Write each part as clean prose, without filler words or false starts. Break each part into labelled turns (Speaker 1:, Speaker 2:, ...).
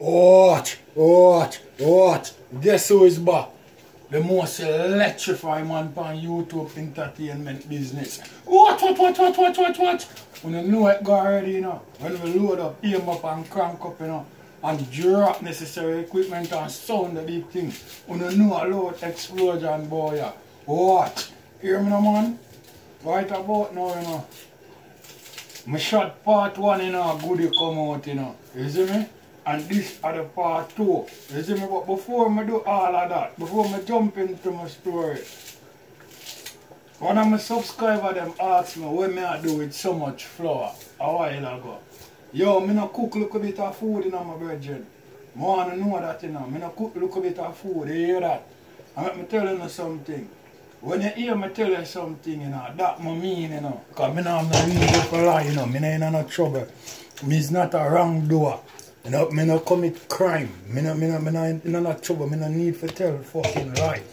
Speaker 1: What? Guess who is back? The most electrifying man on YouTube entertainment business. What? When you know it go already, you know. When we load up, aim up and crank up, you know. And drop necessary equipment and sound the big thing. When you know a loud explosion, boy, yeah. What? Hear me no, man? Right about now, you know. I shot part 1, you know, goodie come out, you know. You see me? And this are the part 2. You see me? But before I do all of that, before I jump into my story, one of my subscribers them asked me what I do with so much flour a while ago. Yo, I no cook a little bit of food in my virgin. I want to know that, you know. I no cook a little bit of food, you hear that? And let me tell you something. When you hear me tell you something, you know, that I mean, you know. Because I don't have no reason for lie, you know. I ain't in no trouble. Me's not a wrongdoer. You know, I don't commit crime. I don't in no trouble. I don't need to tell fucking lie.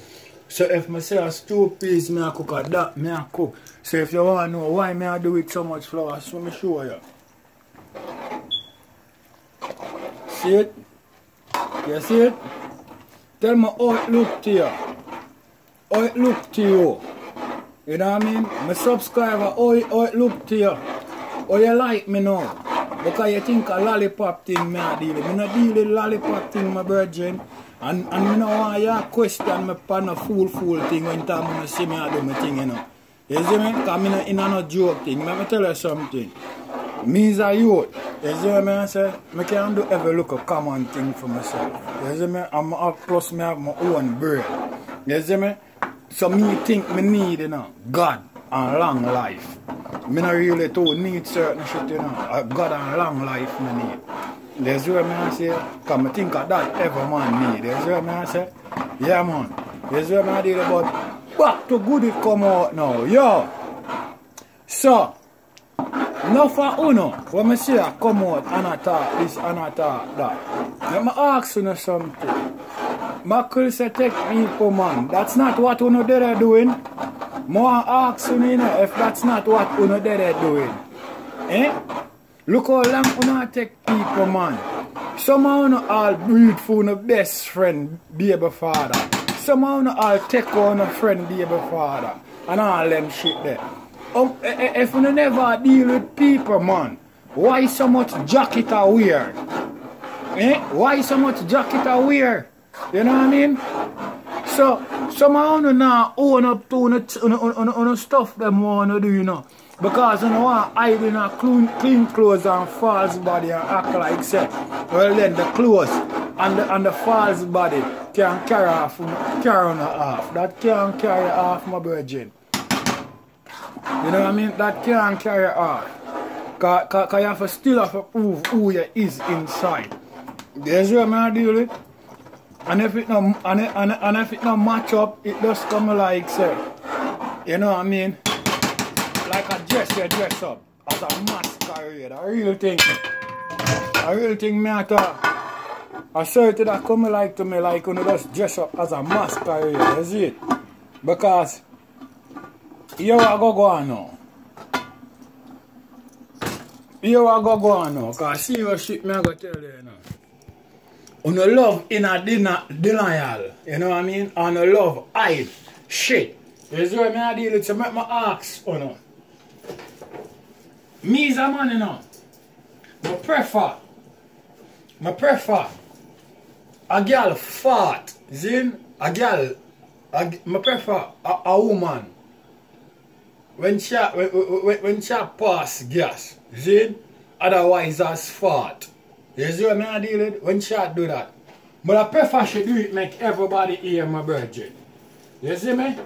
Speaker 1: So if I say a stew piece, I cook a that, I cook. So if you want to know why I do with so much flour, so me show you. See it? You see it? Tell me how it look to you. How it look to you. You know what I mean? My subscriber, how it look to you. How you like me now? Because you think a lollipop thing I deal with. I don't deal with lollipop thing, my virgin. And I don't want you question me on a fool thing when time you see me I do my thing, you know. You see me? Because I'm in no joke thing. Let me tell you something. Me is a youth. You see what I say? I can't do ever look a common thing for myself. You see me? Plus I have my own brain. You see me? So me think me need, you know, God and long life. Me not really too need certain shit, you know. God and long life me need. That's what I say. Because I think of that every man need. That's what I say. Yeah, man. That's what I did about. Back to good it come out now. Yo. So. Now for Uno, when I say I come out and I talk this and I talk that. Let me ask you something. Michael say take people, man. That's not what Uno there doing. More ask you, know, if that's not what Uno there doing. Eh? Look how long Uno take people, man. Some of Uno all breed for Uno best friend, baby father. Some of Uno all take on a friend, baby father. And all them shit there. If you never deal with people, man, why so much jacket are wear? Eh? Why so much jacket are wear? You know what I mean? So, some of you now own up to stuff them want to do, you know. Because you know what, hide in a clean clothes and false body and act like say. Well then the clothes and the false body can carry off, That can carry off, my virgin. You know what I mean? That can't carry off. Because you have to still have to prove who you is inside. There's what I deal with. And if it no if it no match up, it just come like say. You know what I mean? Like a dress up as a masquerade. A real thing me at a certain that come like to me like when you just dress up as a masquerade, you see it? Because here I go on now. Because see what shit me I go tell you now. On the love in a denial. You know what I mean? On the love hide shit. You see what I deal with? So make my ask, you know. Me is a man, you know. I prefer a girl fat. Zin? A girl. I prefer a woman. When she pass gas, see? Otherwise as fat. You see what I deal with? When she do that. But I prefer she do it make everybody hear my virgin. You see me?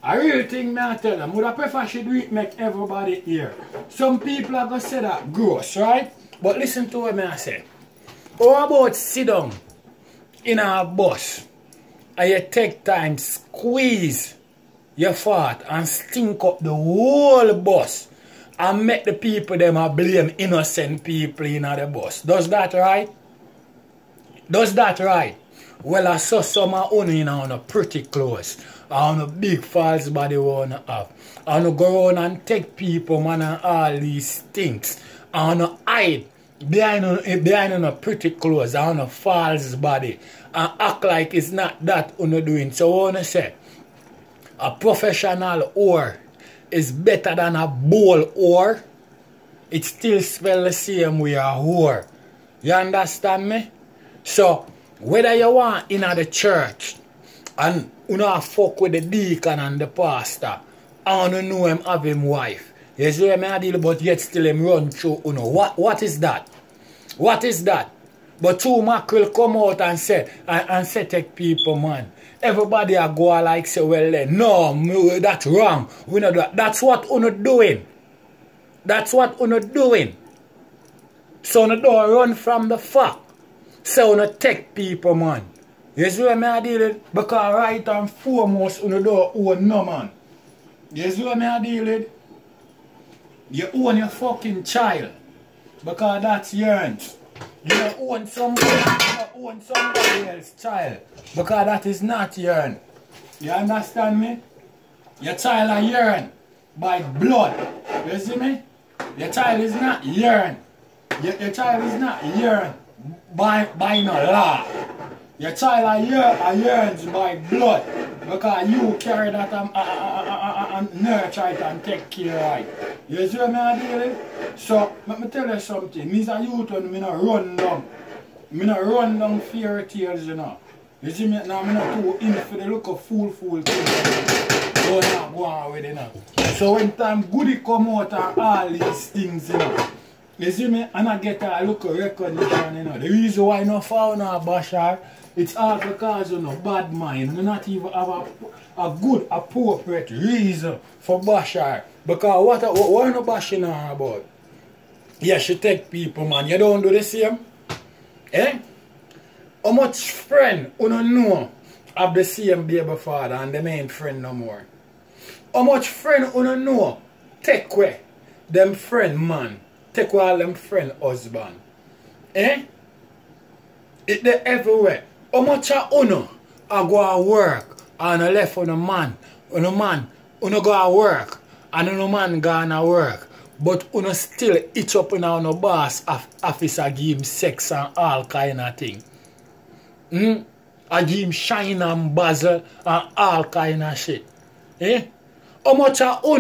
Speaker 1: I really think I tell them, but I prefer she do it make everybody hear. Some people are going to say that gross, right? But listen to what I say. How about sit down in a bus and you take time squeeze your fart and stink up the whole bus and make the people them a blame innocent people in the bus. Does that right? Well, I saw some of you in on a pretty clothes, on a big false body wanna have. And go around and take people man and all these things. And hide behind on a pretty clothes and on a false body and act like it's not that you're doing. So I want to say, a professional whore is better than a bowl whore. It still spells the same way, a whore. You understand me? So, whether you want in the church and you know fuck with the deacon and the pastor, I don't know him have him wife. You see what I deal, but yet still him run through, you know. What is that? What is that? But two mackerel come out and say take people, man. Everybody a go like say, well then, no, that's wrong. We not do that. That's what you not doing. That's what you not doing. So you don't run from the fact. So you not take people, man. You see what I deal with? Because right and foremost, you don't own no man. You see what I deal with? You own your fucking child. Because that's yours. You don't own somebody else's child. Because that is not yours. You understand me? Your child is yours by blood. You see me? Your child is not yours. Your child is not yours by no law. Your child is yours by blood. Because you carry that and nurture it and take care of it. You see what I mean? So, let me tell you something. Me as a youth, I don't run down. I don't run down fairy tales, you know. You see me? Now, I'm not too in for the look of fool things. Don't not go on with it, you know. So, when time goody come out and all these things, you know. You see me? And I get a look of recognition, you know. The reason why I don't found a Bashar, it's all because you know bad mind. You not even have a good appropriate reason for Bashar. Because what are you bashing her about? Yeah, she take people, man. You don't do the same? Eh? How much friend you don't know have the same baby father and them ain't friend no more? How much friend you don't know take away them friend man? Take away all them friend husband? Eh? It they everywhere. How much of you are go to work and left on a man? You go to work and a man gone to work. But you still itch up in a boss office and give him sex and all kind of thing. I give him shine and basil and all kind of shit. Eh? How much of you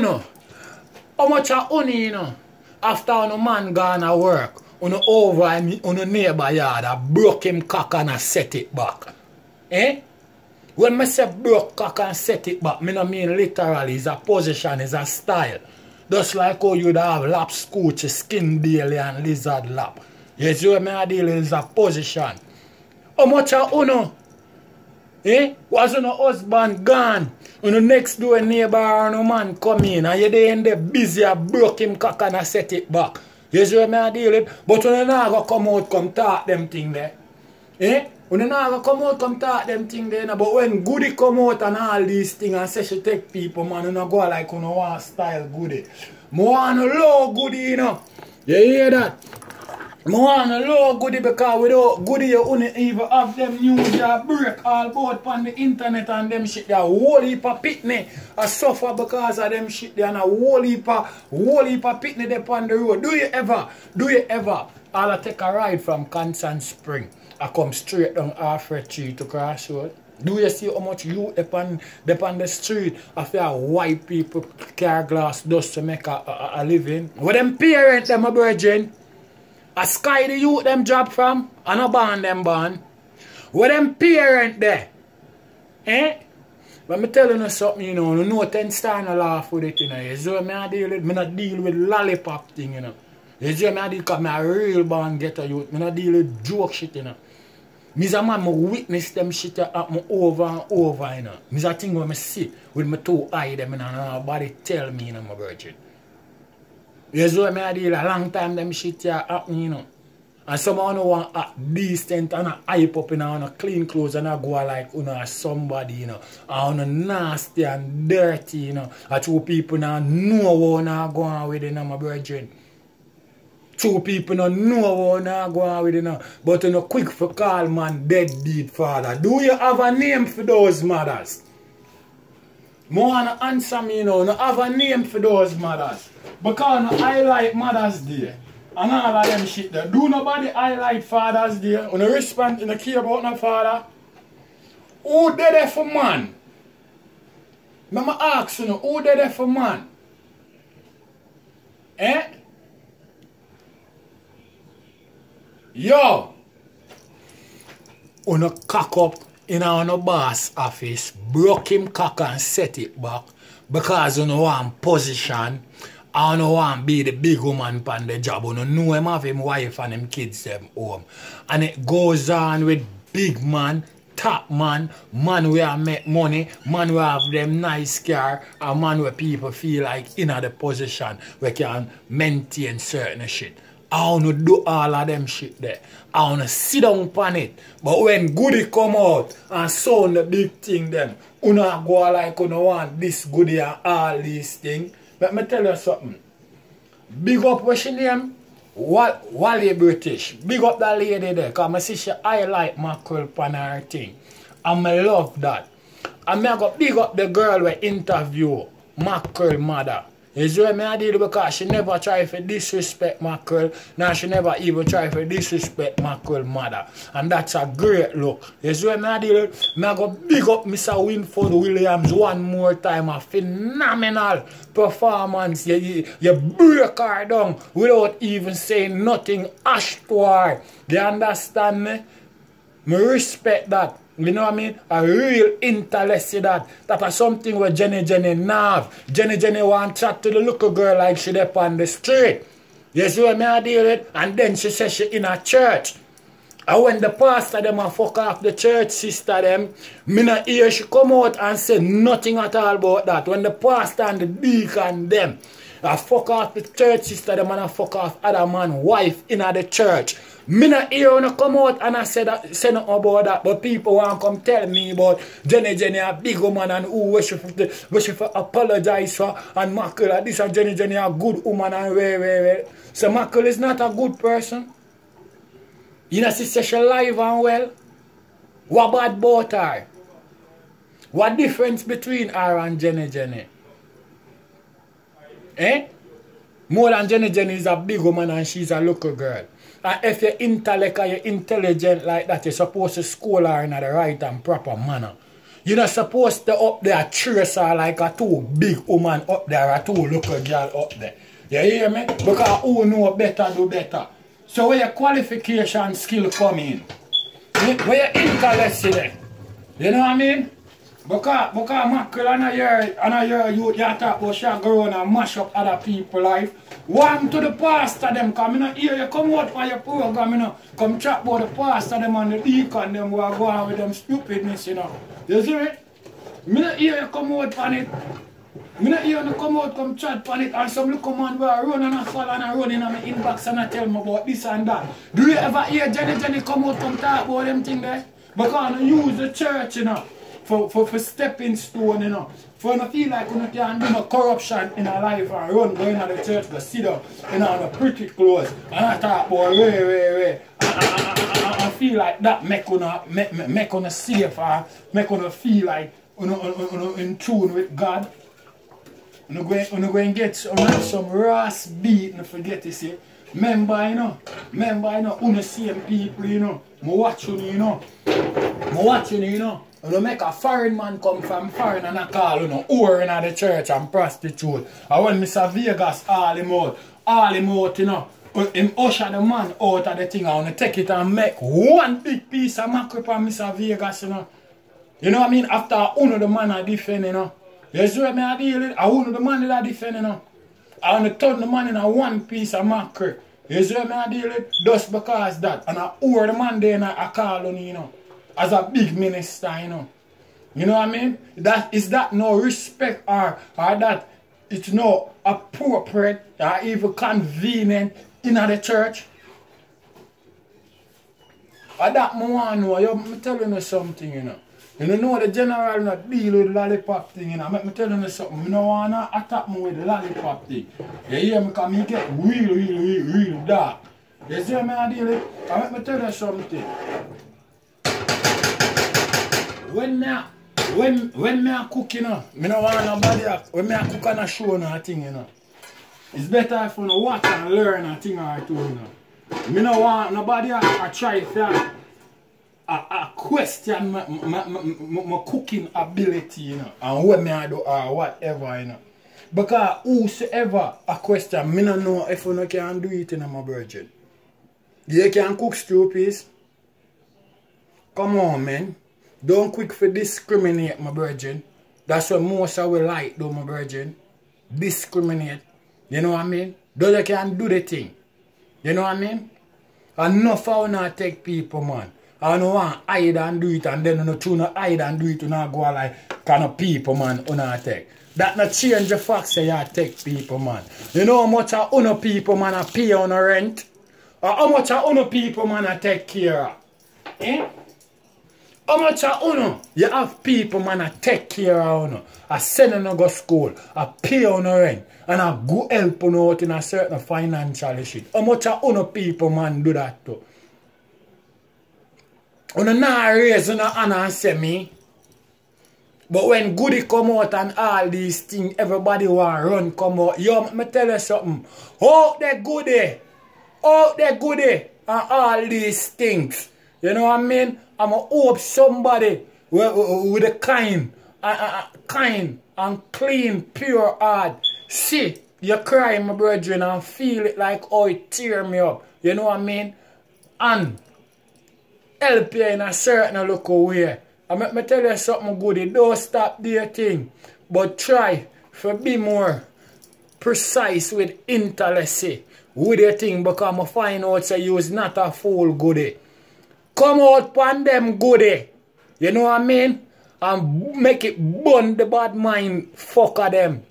Speaker 1: know? After a man gone to work, over him, neighbor yard, I broke him cock and I set it back. Eh? When I say broke cock and set it back, I don't mean literally, it's a position, it's a style. Just like how you'd have lap scooch, skin daily and lizard lap. You see what I deal is a position. How much of you eh? Was your husband gone? When the next door neighbor or no man come in and you there in there busy, I broke him cock and I set it back. You see what I deal with? But when you not go come out, come talk them thing there. Eh? When you not go come out, come talk them thing there. But when Goody come out and all these things and say she take people, man, you not go like you want style Goody. I want to low Goody, you know. You hear that? I want to low Goody because without Goody you wouldn't even have them news that break all about on the internet and them shit. There whole heap of pitney I suffer because of them shit there and a whole heap of pitney there on the road. Do you ever I'll take a ride from Constant Spring? I come straight down Alfred Street to Crossroad. Do you see how much youth upon the street after white people car glass dust to make a living? Where them parents them a virgin? A sky the youth them job from and a band them band. Where them parents there? Eh? But me telling you something, you know 10 star no laugh with it, you know. You see what I deal with? Me not deal with lollipop thing, you know. You see what I deal with? Because I'm a real band getter youth. Me not deal with joke shit, you know. Me a man, I witness them shit happen over and over, you know. Me a thing when I see with my two eyes, them, you know, and nobody tell me, you know, my virgin. You see what I deal? A long time them shit happen, you know. And someone who want act decent and hype up, you know, and clean clothes and go like, you know, somebody, you know, and nasty and dirty, you know. And two people now know how to go on with it, you know, my virgin. Two people don't know how to go on with it, you know. But you know, quick for call man deadbeat father. Do you have a name for those mothers? I want to answer me, you know. No have a name for those mothers. Because I like Mother's Day. and all of them shit there. Do nobody highlight Father's Day? On the respond, you don't care about no father? Who did it for man? I'm asking you, who did it for man? Eh? Yo! Uno cock up in our boss office, broke him cock and set it back because you know want position. I don't want be the big woman on the job. You know him have him wife and him kids them home. And it goes on with big man, top man, man where make money, man where have them nice car, a man where people feel like in the position where can maintain certain shit. I want to do all of them shit there. I want to sit down upon it. But when goodie come out and sound the big thing them, you know go like you want this goodie and all these things. Let me tell you something. Big up what's your name? Wally British. Big up that lady there. Because I see she highlight mackerel upon her thing. And I love that. And I go big up the girl we interview mackerel mother. You see what I did because she never try to disrespect mackerel. Now she never even try to disrespect mackerel mother. And that's a great look. You see what I did? I go big up Mr. Winford Williams one more time. A phenomenal performance. You break her down without even saying nothing ash to her. You understand me? I respect that. You know what I mean? A real intellect that. That is something where Jenny nav. Jenny want to chat to the little girl like she there on the street. You see what I deal with? And then she says she in a church. And when the pastor them a fuck off the church sister them, me not hear she come out and say nothing at all about that. When the pastor and the deacon them a fuck off the church sister them and a fuck off other man wife in the church. Me not hear when I come out and I say nothing about that, but people want to come tell me about Jenny a big woman and who wish for apologize for, and Mackerel this and Jenny a good woman and where. So Mackerel is not a good person. You know, she says she live and well. What bad about her? What difference between her and Jenny? Eh? More than Jenny is a big woman and she's a little girl. And if you're intellect or you're intelligent like that, you're supposed to school her in the right and proper manner. You're not supposed to up there trace her like a two big woman up there or two little girl up there. You hear me? Because who know better do better. So where your qualification skill come in? Where your intellect there? You know what I mean? Because Mackerel and I hear you talk about she go around and mash up other people's life. Warm to the pastor them, because I don't hear you come out for your program, you know. Come chat about the pastor them and the deacon them who are going with them stupidness, you know. You see me? I don't hear you come out on it. I don't hear you come out, come chat on it, and some little man will run and I fall and I run in my inbox and I tell me about this and that. Do you ever hear Jenny come out, come talk about them thing there? Because I use the church, you know. For stepping stone, you know. For I feel like you can't do no corruption in a life and run going to the church, go sit down, you know, in pretty clothes. And I talk about way. I feel like that make you safe or make you feel like you in tune with God. You go and get some Ross beat and forget to say. Remember, you know, you same people, you know. I watch you know. You make a foreign man come from foreign and I call you know whore in the church and prostitute. And when Mr. Vegas all him out, you know, him usher the man out of the thing and want to take it and make one big piece of mackerel from Mr. Vegas, you know. You know what I mean? After uno the man I defend, you know. You see what I deal with? I uno the man that I defend, you know. I want to turn the man in a one piece of mackerel. You see what I deal with? Just because that. And I whore the man there and I call on you know. As a big minister, you know. You know what I mean? Is that no respect or that it's no appropriate or even convenient in the church? Or that I want to know. I'm telling you something, you know. You know the general not deal with lollipop thing, you know. I'm telling you something. I don't want to attack me with the lollipop thing. You hear me? Because me get real dark. You see what I deal with? I'm tell you something. When me a cook, you know, me no want nobody else. When me a cook and a show no thing, you know. It's better if you watch and learn a thing or two, you know. Me no want nobody I try to question my cooking ability, you know, and what me I do or whatever, you know. Because whosoever a question, me no know if you can do it, you know, my virgin. You can cook stew, please. Come on, man. Don't quick for discriminate, my virgin. That's what most of we like, though, my virgin. Discriminate. You know what I mean? Though you can do the thing. You know what I mean? Enough of not take people, man. I don't want to hide and do it, and then you know, not hide and do it, you not go like kind of people, man, you not take. That not change the fact say you take people, man. You know how much of other people, man, I pay on a rent? Or how much of other people, man, I take care of? Eh? How much of uno? You have people, man, I take care of uno. I send them to go school. I pay on rent. And I go help uno out in a certain financial shit. How much of uno people, man, do that too? Uno not raise uno hand and say me. But when goodie come out and all these things, everybody want run come out. Yo, me tell you something. Out the goodie. Out the goodie. And all these things. You know what I mean? I'm going to hope somebody with a kind and clean, pure heart. See, you cry, my brethren, and feel it like, oh, it tear me up. You know what I mean? And help you in a certain local way. And let me tell you something good. Don't stop their thing. But try to be more precise with intimacy with your thing, because I find out that you is not a fool goodie. Come out on them goodie. You know what I mean? And make it burn the bad mind fuck of them.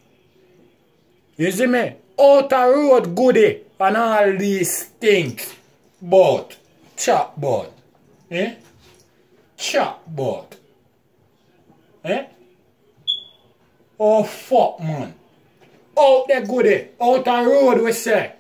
Speaker 1: You see me? Outer road goodie and all these things. But chat board. Eh? Chat board. Eh? Oh fuck, man. Out the goodie. Outer road we say.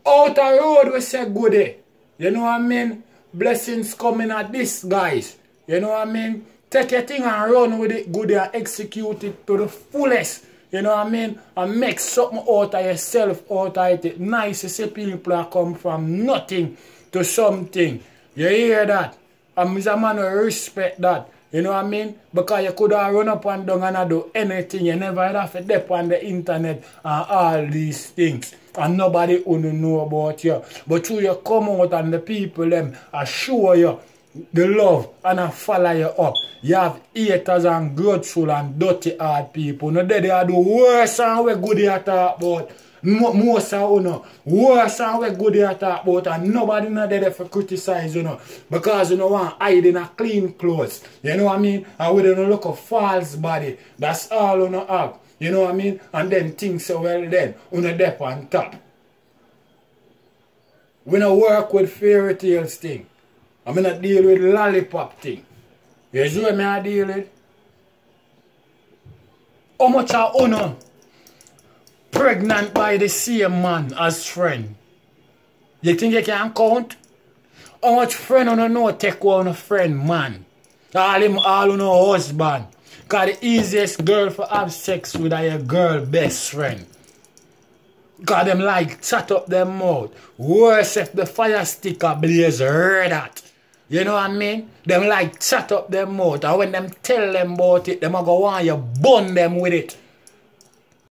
Speaker 1: Outer road we say goodie. You know what I mean? Blessings coming at this, guys. You know what I mean? Take your thing and run with it good and execute it to the fullest. You know what I mean? And make something out of yourself, out of it. Nice to see people that come from nothing to something. You hear that? And Mr. Man will respect that. You know what I mean? Because you could have run up and down and do anything. You never have to dip on the internet and all these things. And nobody who know about you. But through you come out and the people them assure you the love and follow you up. You have haters and grudgeful and dirty hard people. No, they do worse than we good at talk about. Most of you know, worse than we good at talk about, and nobody not there for criticize you know, because you know want hide in a clean clothes. You know what I mean? And we don't look a false body. That's all you know have. You know what I mean? And then things so well then, you know dep on top. We don't work with fairy tales thing. I'm not deal with lollipop thing. You see what I deal with? How much are you know pregnant by the same man as friend? You think you can count? How much friend you know take one a friend man? All you know husband. Because the easiest girl for have sex with are your girl best friend. Because them like chat up them mouth. Worse if the fire sticker blaze red at. You know what I mean? Them like chat up them mouth. And when them tell them about it, them are going to want you burn them with it.